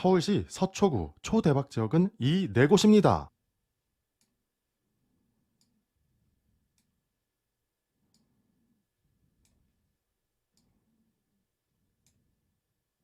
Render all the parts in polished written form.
서울시 서초구 초대박 지역은 이 네 곳입니다.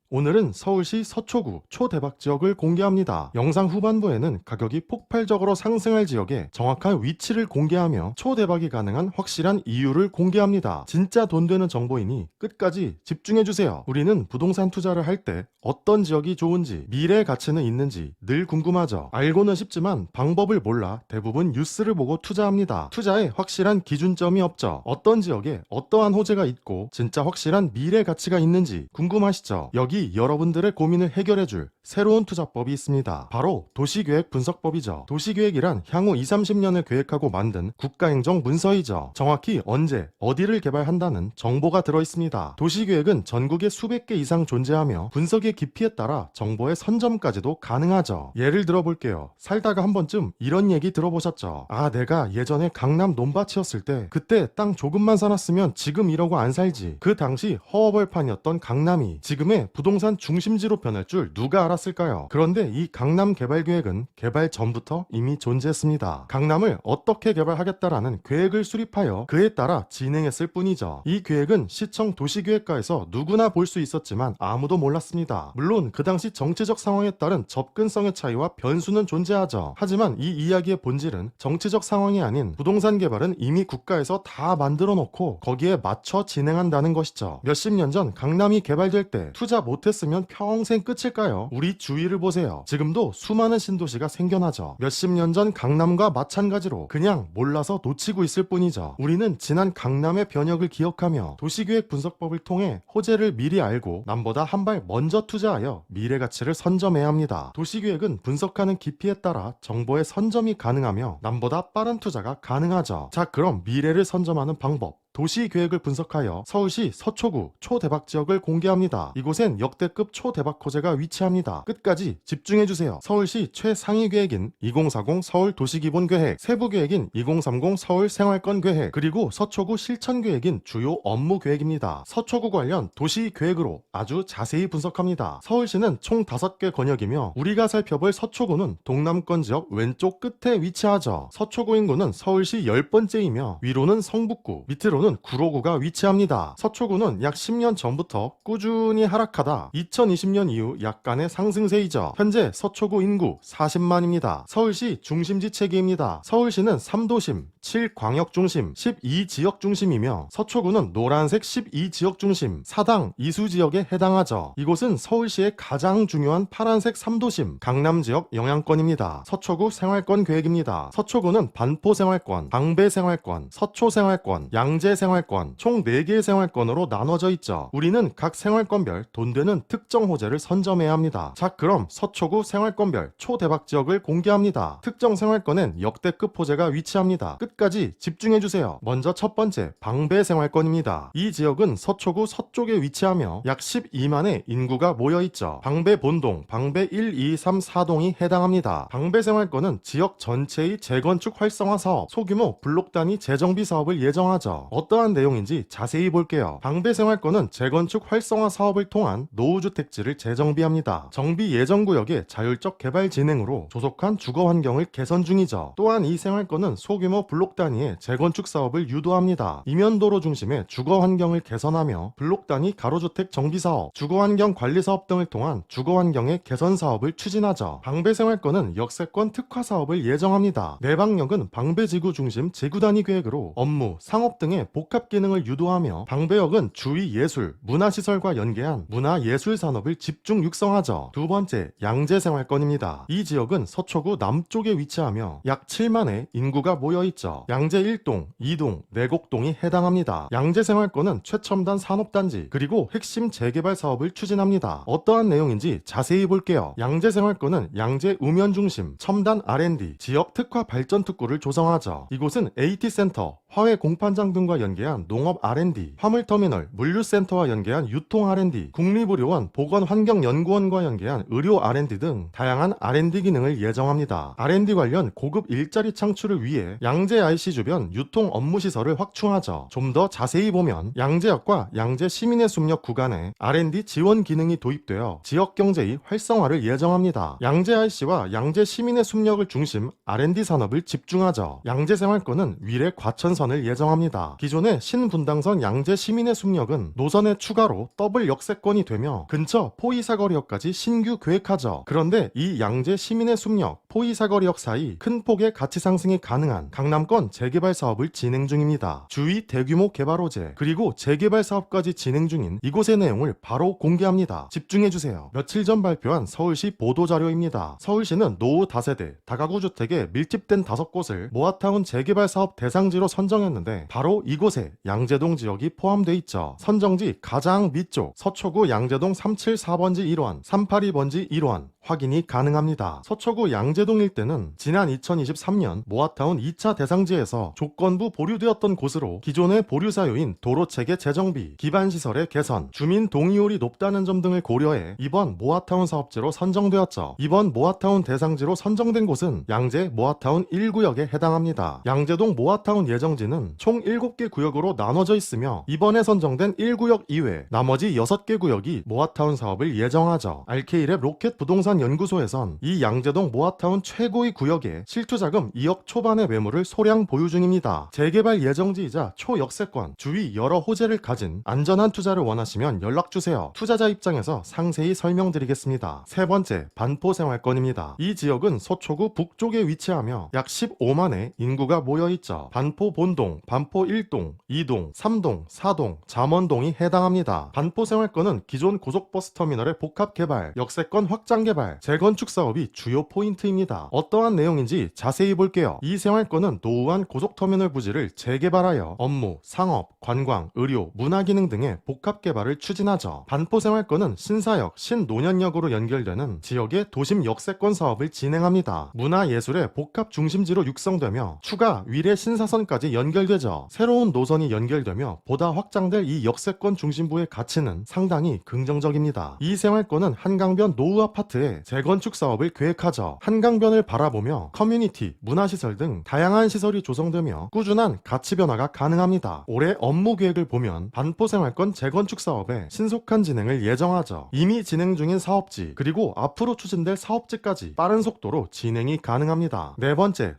오늘은 서울시 서초구 초대박 지역을 공개합니다. 영상 후반부에는 가격이 폭발적으로 상승할 지역의 정확한 위치를 공개하며 초대박이 가능한 확실한 이유를 공개합니다. 진짜 돈 되는 정보이니 끝까지 집중해주세요. 우리는 부동산 투자를 할 때 어떤 지역이 좋은지, 미래 가치는 있는지 늘 궁금하죠. 알고는 싶지만 방법을 몰라 대부분 뉴스를 보고 투자합니다. 투자에 확실한 기준점이 없죠. 어떤 지역에 어떠한 호재가 있고 진짜 확실한 미래 가치가 있는지 궁금하시죠? 여기 여러분들의 고민을 해결해줄 새로운 투자법이 있습니다. 바로 도시계획 분석법이죠. 도시계획이란 향후 20-30년을 계획하고 만든 국가행정 문서이죠. 정확히 언제, 어디를 개발한다는 정보가 들어있습니다. 도시계획은 전국에 수백 개 이상 존재하며 분석의 깊이에 따라 정보의 선점까지도 가능하죠. 예를 들어볼게요. 살다가 한 번쯤 이런 얘기 들어보셨죠? 아, 내가 예전에 강남 논밭이었을 때 그때 땅 조금만 사놨으면 지금 이러고 안 살지. 그 당시 허허벌판이었던 강남이 지금의 부동산 중심지로 변할 줄 누가 알았을까요? 그런데 이 강남 개발 계획은 개발 전부터 이미 존재했습니다. 강남을 어떻게 개발하겠다라는 계획을 수립하여 그에 따라 진행했을 뿐이죠. 이 계획은 시청 도시계획과에서 누구나 볼 수 있었지만 아무도 몰랐습니다. 물론 그 당시 정치적 상황에 따른 접근성의 차이와 변수는 존재하죠. 하지만 이 이야기의 본질은 정치적 상황이 아닌 부동산 개발은 이미 국가에서 다 만들어 놓고 거기에 맞춰 진행한다는 것이죠. 몇십 년 전 강남이 개발될 때 투자 못했으면 평생 끝일까요? 우리 주위를 보세요. 지금도 수많은 신도시가 생겨나죠. 몇십 년 전 강남과 마찬가지로 그냥 몰라서 놓치고 있을 뿐이죠. 우리는 지난 강남의 변혁을 기억하며 도시계획 분석법을 통해 호재를 미리 알고 남보다 한 발 먼저 투자하여 미래 가치를 선점해야 합니다. 도시계획은 분석하는 깊이에 따라 정보의 선점이 가능하며 남보다 빠른 투자가 가능하죠. 자, 그럼 미래를 선점하는 방법, 도시계획을 분석하여 서울시 서초구 초대박 지역을 공개합니다. 이곳엔 역대급 초대박 호재가 위치합니다. 끝까지 집중해주세요. 서울시 최상위 계획인 2040 서울 도시기본계획, 세부 계획인 2030 서울 생활권 계획, 그리고 서초구 실천 계획인 주요 업무 계획입니다. 서초구 관련 도시계획으로 아주 자세히 분석합니다. 서울시는 총 5개 권역이며 우리가 살펴볼 서초구는 동남권 지역 왼쪽 끝에 위치하죠. 서초구 인구는 서울시 10번째이며 위로는 성북구, 밑으로는 구로구가 위치합니다. 서초구는 약 10년 전부터 꾸준히 하락하다 2020년 이후 약간의 상승세이죠. 현재 서초구 인구 40만입니다. 서울시 중심지 체계입니다. 서울시는 3도심, 7광역 중심, 12지역 중심이며 서초구는 노란색 12지역 중심, 사당, 이수지역에 해당하죠. 이곳은 서울시의 가장 중요한 파란색 3도심, 강남지역 영향권입니다. 서초구 생활권 계획입니다. 서초구는 반포 생활권, 방배 생활권, 서초 생활권, 양재 생활권, 총 4개의 생활권으로 나눠져 있죠. 우리는 각 생활권별 돈 되는 특정 호재를 선점해야 합니다. 자, 그럼 서초구 생활권별 초대박 지역을 공개합니다. 특정 생활권엔 역대급 호재가 위치합니다. 끝까지 집중해주세요. 먼저 첫 번째, 방배 생활권입니다. 이 지역은 서초구 서쪽에 위치하며 약 12만의 인구가 모여있죠. 방배 본동, 방배 1, 2, 3, 4동이 해당합니다. 방배 생활권은 지역 전체의 재건축 활성화 사업, 소규모 블록 단위 재정비 사업을 예정하죠. 어떠한 내용인지 자세히 볼게요. 방배 생활권은 재건축 활성화 사업을 통한 노후주택지를 재정비합니다. 정비 예정구역의 자율적 개발 진행으로 조속한 주거 환경을 개선 중이죠. 또한 이 생활권은 소규모 블록 단위의 재건축 사업을 유도합니다. 이면도로 중심의 주거 환경을 개선하며 블록 단위 가로주택 정비 사업, 주거 환경 관리 사업 등을 통한 주거 환경의 개선 사업을 추진하죠. 방배 생활권은 역세권 특화 사업을 예정합니다. 내방역은 방배지구 중심 지구 단위 계획으로 업무, 상업 등의 복합 기능을 유도하며 방배역은 주위 예술, 문화시설과 연계한 문화예술 산업을 집중 육성하죠. 두 번째, 양재 생활권입니다. 이 지역은 서초구 남쪽에 위치하며 약 7만의 인구가 모여있죠. 양재 1동, 2동, 내곡동이 해당합니다. 양재 생활권은 최첨단 산업단지 그리고 핵심 재개발 사업을 추진합니다. 어떠한 내용인지 자세히 볼게요. 양재 생활권은 양재 우면 중심 첨단 R&D 지역 특화 발전 특구를 조성하죠. 이곳은 AT센터, 화훼 공판장 등과 연계한 농업 R&D, 화물터미널, 물류센터와 연계한 유통 R&D, 국립의료원, 보건환경연구원과 연계한 의료 R&D 등 다양한 R&D 기능을 예정합니다. R&D 관련 고급 일자리 창출을 위해 양재 IC 주변 유통 업무 시설을 확충하죠. 좀 더 자세히 보면 양재역과 양재 시민의 숲역 구간에 R&D 지원 기능이 도입되어 지역 경제의 활성화를 예정합니다. 양재 IC와 양재 시민의 숲역을 중심 R&D 산업을 집중하죠. 양재 생활권은 위례 과천선을 예정합니다. 기존의 신분당선 양재 시민의 숲역은 노선의 추가로 더블 역세권이 되며 근처 포이사거리역까지 신규 계획하죠. 그런데 이 양재 시민의 숲역, 포이사거리역 사이 큰 폭의 가치 상승이 가능한 강남권 재개발 사업을 진행 중입니다. 주위 대규모 개발 호재 그리고 재개발 사업까지 진행 중인 이곳의 내용을 바로 공개합니다. 집중해주세요. 며칠 전 발표한 서울시 보도자료입니다. 서울시는 노후 다세대, 다가구 주택에 밀집된 5곳을 모아타운 재개발 사업 대상지로 선정했는데 바로 이곳에 양재동 지역이 포함되어 있죠. 선정지 가장 밑쪽 서초구 양재동 374번지 1원, 382번지 1원 확인이 가능합니다. 서초구 양재동 일대는 지난 2023년 모아타운 2차 대상지에서 조건부 보류되었던 곳으로 기존의 보류 사유인 도로체계 재정비, 기반시설의 개선, 주민 동의율이 높다는 점 등을 고려해 이번 모아타운 사업지로 선정되었죠. 이번 모아타운 대상지로 선정된 곳은 양재 모아타운 1구역에 해당합니다. 양재동 모아타운 예정지는 총 7개 구역으로 나눠져 있으며 이번에 선정된 1구역 이외 나머지 6개 구역이 모아타운 사업을 예정하죠. RK랩 로켓 부동산 연구소에선 이 양재동 모아타운 최고의 구역에 실투자금 2억 초반의 매물을 소량 보유 중입니다. 재개발 예정지이자 초역세권, 주위 여러 호재를 가진 안전한 투자를 원하시면 연락주세요. 투자자 입장에서 상세히 설명드리겠습니다. 세 번째, 반포생활권입니다. 이 지역은 서초구 북쪽에 위치하며 약 15만의 인구가 모여있죠. 반포 본동, 반포 1동, 2동, 3동, 4동, 잠원동이 해당합니다. 반포생활권은 기존 고속버스터미널의 복합개발, 역세권 확장개발, 재건축 사업이 주요 포인트입니다. 어떠한 내용인지 자세히 볼게요. 이 생활권은 노후한 고속터미널 부지를 재개발하여 업무, 상업, 관광, 의료, 문화기능 등의 복합개발을 추진하죠. 반포생활권은 신사역, 신노년역으로 연결되는 지역의 도심 역세권 사업을 진행합니다. 문화예술의 복합 중심지로 육성되며 추가 위례 신사선까지 연결되죠. 새로운 노선이 연결되며 보다 확장될 이 역세권 중심부의 가치는 상당히 긍정적입니다. 이 생활권은 한강변 노후 아파트에 재건축 사업을 계획하죠. 한강변을 바라보며 커뮤니티, 문화시설 등 다양한 시설이 조성되며 꾸준한 가치 변화가 가능합니다. 올해 업무 계획을 보면 반포생활권 재건축 사업에 신속한 진행을 예정하죠. 이미 진행 중인 사업지 그리고 앞으로 추진될 사업지까지 빠른 속도로 진행이 가능합니다. 네 번째,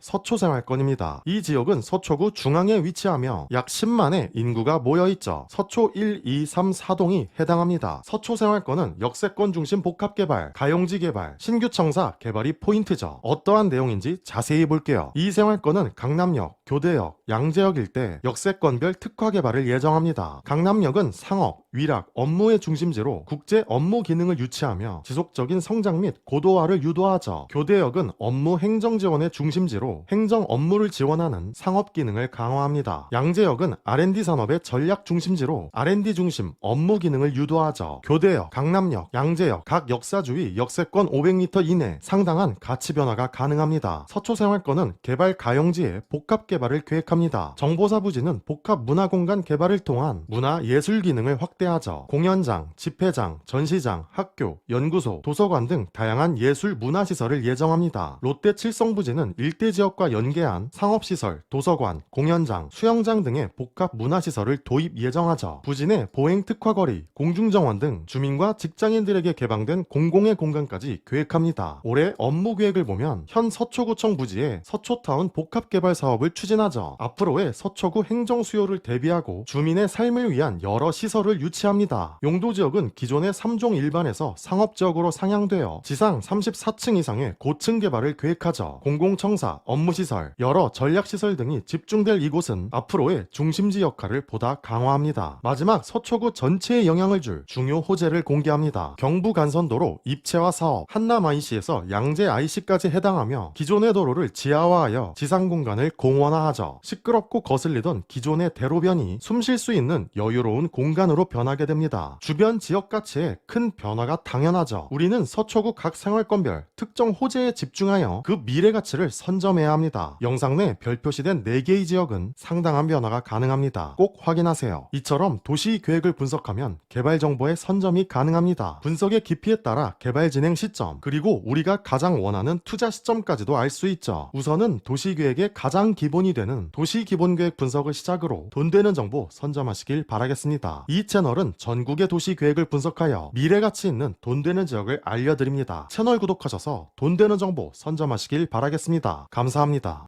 서초생활권입니다. 이 지역은 서초구 중앙에 위치하며 약 10만의 인구가 모여있죠. 서초 1, 2, 3, 4동이 해당합니다. 서초생활권은 역세권 중심 복합개발, 가용지 개발, 신규 청사 개발이 포인트죠. 어떠한 내용인지 자세히 볼게요. 이 생활권은 강남역, 교대역, 양재역 일대 역세권별 특화 개발을 예정합니다. 강남역은 상업, 위락, 업무의 중심지로 국제 업무 기능을 유치하며 지속적인 성장 및 고도화를 유도하죠. 교대역은 업무 행정 지원의 중심지로 행정 업무를 지원하는 상업 기능을 강화합니다. 양재역은 R&D 산업의 전략 중심지로 R&D 중심 업무 기능을 유도하죠. 교대역, 강남역, 양재역 각 역사주의 역세권 500m 이내 상당한 가치 변화가 가능합니다. 서초생활권은 개발 가용지에 복합 개발을 계획합니다. 정보사 부지는 복합 문화공간 개발을 통한 문화예술 기능을 확대하죠. 공연장, 집회장, 전시장, 학교, 연구소, 도서관 등 다양한 예술 문화시설을 예정합니다. 롯데 칠성부지는 일대 지역과 연계한 상업시설, 도서관, 공연장, 수영장 등의 복합 문화시설을 도입 예정하죠. 부지 내 보행 특화거리, 공중정원 등 주민과 직장인들에게 개방된 공공의 공간까지 계획합니다. 올해 업무 계획을 보면 현 서초구청 부지에 서초타운 복합개발 사업을 추진하죠. 앞으로의 서초구 행정 수요를 대비하고 주민의 삶을 위한 여러 시설을 유치합니다. 용도지역은 기존의 3종 일반에서 상업지역으로 상향되어 지상 34층 이상의 고층 개발을 계획하죠. 공공청사, 업무시설, 여러 전략시설 등이 집중될 이곳은 앞으로의 중심지 역할을 보다 강화합니다. 마지막 서초구 전체에 영향을 줄 중요 호재를 공개합니다. 경부간선도로 입체화 사업, 한남 IC에서 양재 IC까지 해당하며 기존의 도로를 지하화하여 지상 공간을 공원화하죠. 시끄럽고 거슬리던 기존의 대로변이 숨 쉴 수 있는 여유로운 공간으로 변 변하게 됩니다. 주변 지역 가치에 큰 변화가 당연하죠. 우리는 서초구 각 생활권별 특정 호재에 집중하여 그 미래 가치를 선점해야 합니다. 영상 내 별 표시된 4개의 지역은 상당한 변화가 가능합니다. 꼭 확인하세요. 이처럼 도시 계획을 분석하면 개발 정보의 선점이 가능합니다. 분석의 깊이에 따라 개발 진행 시점, 그리고 우리가 가장 원하는 투자 시점까지도 알 수 있죠. 우선은 도시 계획의 가장 기본이 되는 도시 기본 계획 분석을 시작으로 돈 되는 정보 선점하시길 바라겠습니다. 이 채널은 전국의 도시 계획을 분석하여 미래 가치 있는 돈 되는 지역을 알려드립니다. 채널 구독하셔서 돈 되는 정보 선점하시길 바라겠습니다. 감사합니다.